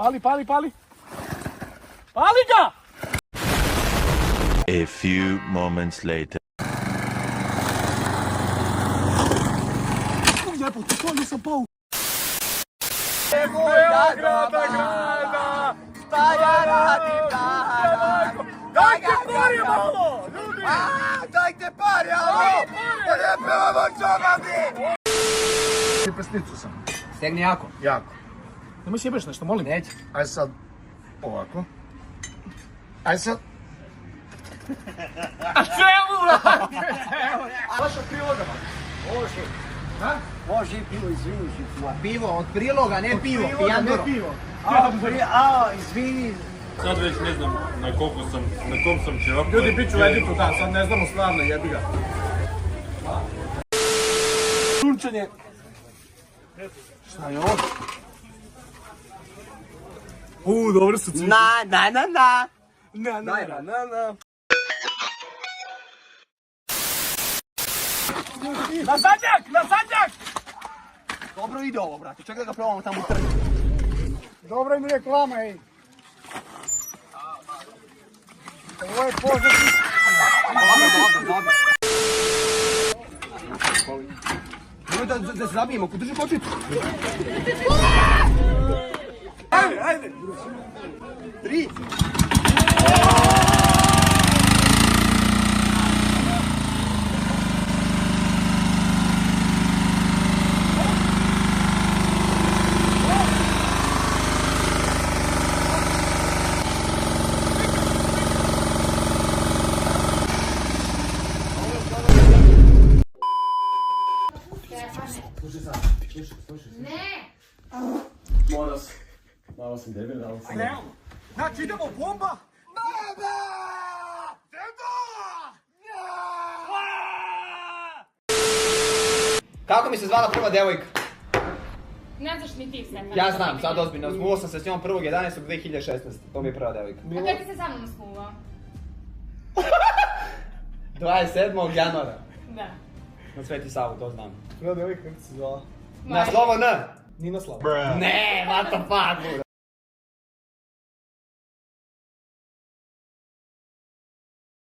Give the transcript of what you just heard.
Pali, pali, pali. Pali ga! A few moments later. Jebote, to sam pao. Beograda grada, šta ja radim danas? Dajte pare malo, ljudi! Dajte pare, alo! Da ne pevamo čobani! Pesnicu sam. Stegni jako. Jako. Nemoj sjebeš nešto, molim. Neće. Aj sad, ovako. Aj sad. A čemu radi? Vaša priloga. Može. Ha? Može i pivo, izvini. Pivo, od priloga, ne pivo, pijandoro. Ne pivo. Izvini. Sad već ne znam na kom sam ćevapu. Ljudi, bit ću u Egiptu, da, sad ne znamo stvarno, jebi ga. Sunčanje. Šta je ovo? Dobro su cviće. Na. Na zadnjak! Dobro ide ovo, brate. Čekaj da ga probamo tamo u trgu. Dobro im reklama, ej. Ovo je požetni. Dobro. Nemoj da se zabijemo, drži kočicu. Ajde. 3. Malo sam debil, ali sam... Znači idemo bomba. Kako mi se zvala prva devojka? Ne znaš ni ti sve. Ja znam, sad ozbiljno. Smuvao sam se s njom 1.11.2016. To mi je prva devojka. A kada ti se sa mnom smuvao? 27. januara. Da. Na Sveti Savu, to znam. Prva devojka, kako se zvala? Na slovo N. Nina Slava. Ne, what the fuck, buda.